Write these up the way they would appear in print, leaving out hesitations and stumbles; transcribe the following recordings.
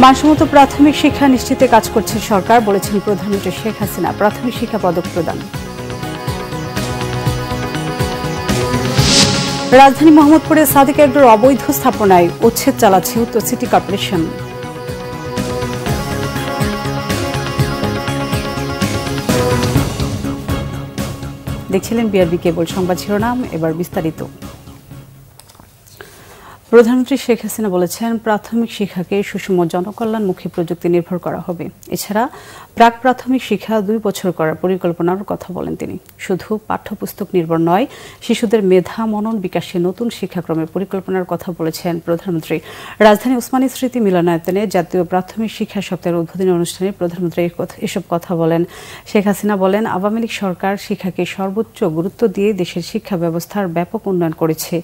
মানসম্মত প্রাথমিক শিক্ষা নিশ্চিতে কাজ করছে সরকার, বলেছেন প্রধানমন্ত্রী শেখ হাসিনা। প্রাথমিক শিক্ষা পদক প্রদান। রাজধানী মোহাম্মদপুরে সাদিক এগ্রোর অবৈধ স্থাপনায় উচ্ছেদ চালাচ্ছে উত্তর সিটি কর্পোরেশন। দেখছিলেন বিআরবি কেবল সংবাদ শিরোনাম, এবার বিস্তারিত। প্রধানমন্ত্রী শেখ হাসিনা বলেছেন, প্রাথমিক শিক্ষাকে সুষম জনকল্যাণমুখী প্রযুক্তি নির্ভর করা হবে। এছাড়া প্রাক প্রাথমিক শিক্ষা 2 বছর করার পরিকল্পনার কথা বলেন তিনি। শুধু পাঠ্যপুস্তক নির্ভর নয়, শিশুদের মেধা মনন বিকাশে নতুন শিক্ষাক্রমের পরিকল্পনার কথা বলেছেন প্রধানমন্ত্রী। রাজধানী ওসমানী স্মৃতি মিলনায়তনে জাতীয় প্রাথমিক শিক্ষা সপ্তাহের উদ্বোধনী অনুষ্ঠানে প্রধানমন্ত্রী এসব কথা বলেন। শেখ হাসিনা বলেন, আওয়ামী লীগ সরকার শিক্ষাকে সর্বোচ্চ গুরুত্ব দিয়ে দেশের শিক্ষা ব্যবস্থার ব্যাপক উন্নয়ন করেছে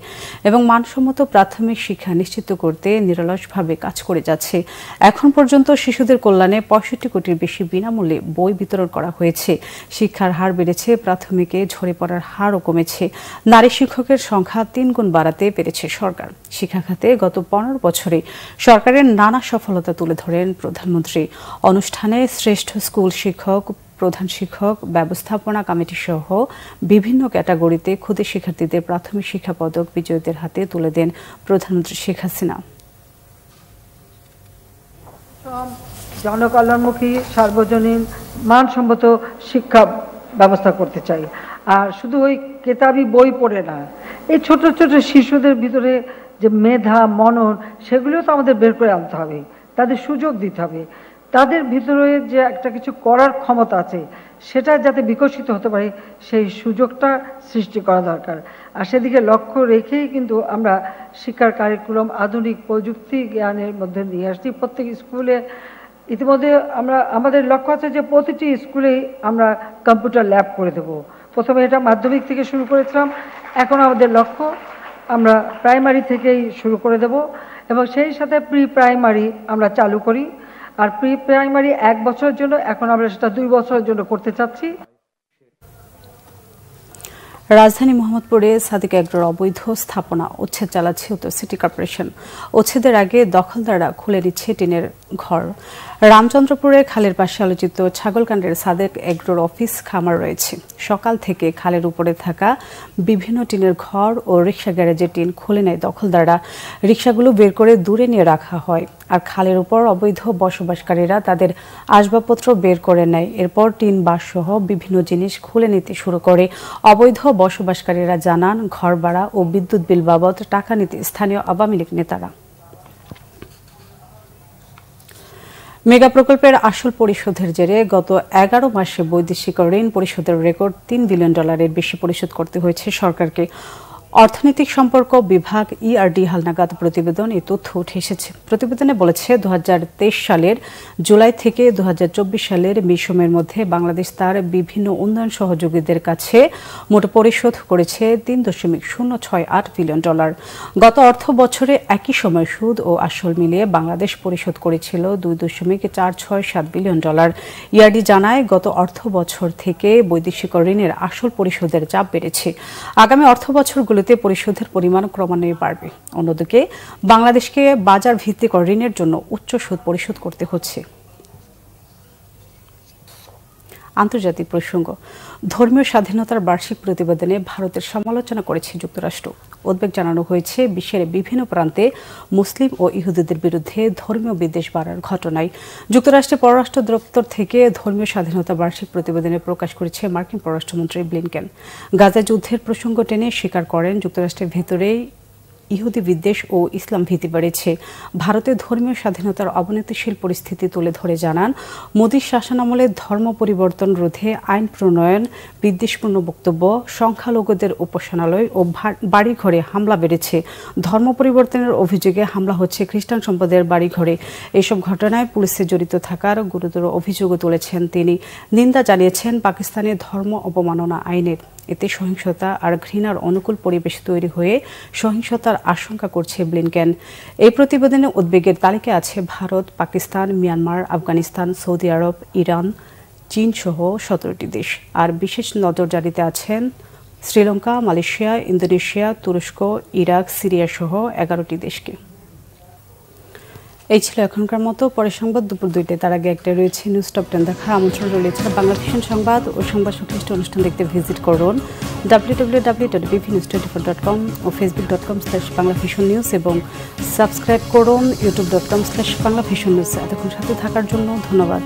এবং মানসম্মত প্রাথমিক শিক্ষা নিশ্চিত করতে নিরলসভাবে কাজ করে যাচ্ছে। এখন পর্যন্ত শিশুদের কল্যাণে 65 কোটির বেশি বিনামূল্যে বই বিতরণ করা হয়েছে। শিক্ষার হার বেড়েছে, প্রাথমিকে ঝরে পড়ার হারও কমেছে। নারী শিক্ষকের সংখ্যা 3 গুণ বাড়াতে পেরেছে সরকার। শিক্ষা খাতে গত 15 বছরে সরকারের নানা সফলতা তুলে ধরেন প্রধানমন্ত্রী। অনুষ্ঠানে শ্রেষ্ঠ স্কুল শিক্ষক, প্রধান শিক্ষক, ব্যবস্থাপনা কমিটি সহ বিভিন্ন ক্যাটাগরিতে ক্ষুদে শিক্ষার্থীদের প্রাথমিক শিক্ষা পদক বিজয়ীদের হাতে তুলে দেন প্রধানমন্ত্রী শেখ হাসিনা। জনকল্যাণমুখী, সার্বজনীন, মানসম্মত শিক্ষা ব্যবস্থা করতে চাই। আর শুধু ওই কেতাবি বই পড়ে না, এই ছোট ছোট শিশুদের ভিতরে যে মেধা মনন, সেগুলিও তো আমাদের বের করে আনতে হবে, তাদের সুযোগ দিতে হবে। তাদের ভিতরে যে একটা কিছু করার ক্ষমতা আছে, সেটা যাতে বিকশিত হতে পারে, সেই সুযোগটা সৃষ্টি করা দরকার। আর সেদিকে লক্ষ্য রেখেই কিন্তু আমরা শিক্ষার কারিকুলাম আধুনিক প্রযুক্তি জ্ঞানের মধ্যে নিয়ে আসছি। প্রত্যেক স্কুলে ইতিমধ্যে আমাদের লক্ষ্য আছে যে প্রতিটি স্কুলেই আমরা কম্পিউটার ল্যাব করে দেব। প্রথমে এটা মাধ্যমিক থেকে শুরু করেছিলাম, এখন আমাদের লক্ষ্য আমরা প্রাইমারি থেকেই শুরু করে দেব এবং সেই সাথে প্রি প্রাইমারি আমরা চালু করি। আর প্রি প্রাইমারি 1 বছরের জন্য, এখন আমরা সেটা 2 বছরের জন্য করতে চাচ্ছি। রাজধানী মোহাম্মদপুরে সাদিক এগ্রোর অবৈধ স্থাপনা উচ্ছেদ চালাচ্ছে উত্তর সিটি কর্পোরেশন। উচ্ছেদের আগে দখলদাররা খুলে নিচ্ছে টিনের ঘর। রামচন্দ্রপুরে খালের পাশে আলোচিত ছাগলকাণ্ডের সাদিক এগ্রোর অফিস খামার রয়েছে। সকাল থেকে খালের উপরে থাকা বিভিন্ন টিনের ঘর ও রিক্সা গ্যারেজের টিন খুলে নেয় দখলদাররা। রিক্সাগুলো বের করে দূরে নিয়ে রাখা হয়, আর খালের উপর অবৈধ বসবাসকারীরা তাদের আসবাবপত্র বের করে নেয়। এরপর টিন বাস সহ বিভিন্ন জিনিস খুলে নিতে শুরু করে। অবৈধ বসবাসকারীরা জানান, ঘর ভাড়া ও বিদ্যুৎ বিল বাবদ টাকা নিতে স্থানীয় আওয়ামী লীগ নেতারা। মেগা প্রকল্পের আসল পরিশোধের জেরে গত 11 মাসে বৈদেশিক ঋণ পরিশোধের রেকর্ড $3 বিলিয়ন বেশি পরিশোধ করতে হয়েছে সরকারকে। অর্থনৈতিক সম্পর্ক বিভাগ ইআরডি হালনাগাদ প্রতিবেদন এই তথ্য উঠে এসেছে। প্রতিবেদনে বলেছে, 2023 সালের জুলাই থেকে 2024 সালের মে সময়ের মধ্যে বাংলাদেশ তার বিভিন্ন উন্নয়ন সহযোগীদের কাছে মোট পরিশোধ করেছে $3.068 বিলিয়ন। গত অর্থ বছরে একই সময় সুদ ও আসল মিলিয়ে বাংলাদেশ পরিশোধ করেছিল $2.467 বিলিয়ন। ইআরডি জানায়, গত অর্থ বছর থেকে বৈদেশিক ঋণের আসল পরিশোধের চাপ বেড়েছে। আগামী অর্থ বছরগুলো পরিশোধের পরিমাণ ক্রমান্বয়ে বাড়বে। অন্যদিকে বাংলাদেশকে বাজার ভিত্তিক ঋণের জন্য উচ্চ সুদ পরিশোধ করতে হচ্ছে। আন্তর্জাতিক প্রসঙ্গ। ধর্মীয় স্বাধীনতার বার্ষিক প্রতিবেদনে ভারতের সমালোচনা করেছে যুক্তরাষ্ট্র। উদ্বেগ জানানো হয়েছে বিশ্বের বিভিন্ন প্রান্তে মুসলিম ও ইহুদিদের বিরুদ্ধে ধর্মীয় বিদ্বেষ বাড়ার ঘটনায়। যুক্তরাষ্ট্রের পররাষ্ট্র দপ্তর থেকে ধর্মীয় স্বাধীনতা বার্ষিক প্রতিবেদনে প্রকাশ করেছে মার্কিন পররাষ্ট্রমন্ত্রী ব্লিনকেন। গাজা যুদ্ধের প্রসঙ্গ টেনে স্বীকার করেন, যুক্তরাষ্ট্রের ভেতরেই ইহুদি বিদ্বেষ ও ইসলাম ভীতি বেড়েছে। ভারতে ধর্মীয় স্বাধীনতার অবনতিশীল পরিস্থিতি তুলে ধরে জানান, মোদীর শাসনামলে ধর্ম পরিবর্তন রোধে আইন প্রণয়ন, বিদ্বেষপূর্ণ বক্তব্য, সংখ্যালঘুদের উপাসনালয় ও বাড়িঘরে হামলা বেড়েছে। ধর্ম পরিবর্তনের অভিযোগে হামলা হচ্ছে খ্রিস্টান সম্প্রদায়ের বাড়িঘরে। এসব ঘটনায় পুলিশে জড়িত থাকার গুরুতর অভিযোগও তুলেছেন তিনি। নিন্দা জানিয়েছেন পাকিস্তানের ধর্ম অবমাননা আইনের। এতে সহিংসতা আর ঘৃণার অনুকূল পরিবেশ তৈরি হয়ে সহিংসতার আশঙ্কা করছে ব্লিনকেন। এই প্রতিবেদনে উদ্বেগের তালিকায় আছে ভারত, পাকিস্তান, মিয়ানমার, আফগানিস্তান, সৌদি আরব, ইরান, চীন সহ 17টি দেশ। আর বিশেষ নজরদারিতে আছেন শ্রীলঙ্কা, মালয়েশিয়া, ইন্দোনেশিয়া, তুরস্ক, ইরাক, সিরিয়া সহ 11টি দেশকে। এই ছিল এখনকার মতো। পরে সংবাদ দুপুর 2টায়, তার আগে একটা রয়েছে নিউজ টপ 10 দেখার আমন্ত্রণ রইল। এছাড়া বাংলা ভিশন সংবাদ ও সংবাদ সংশ্লিষ্ট অনুষ্ঠান দেখতে ভিজিট করুন www.bvnews24.com ও facebook.com/banglavisionnews এবং সাবস্ক্রাইব করুন youtube.com/banglavisionnews। এতক্ষণ সাথে থাকার জন্য ধন্যবাদ।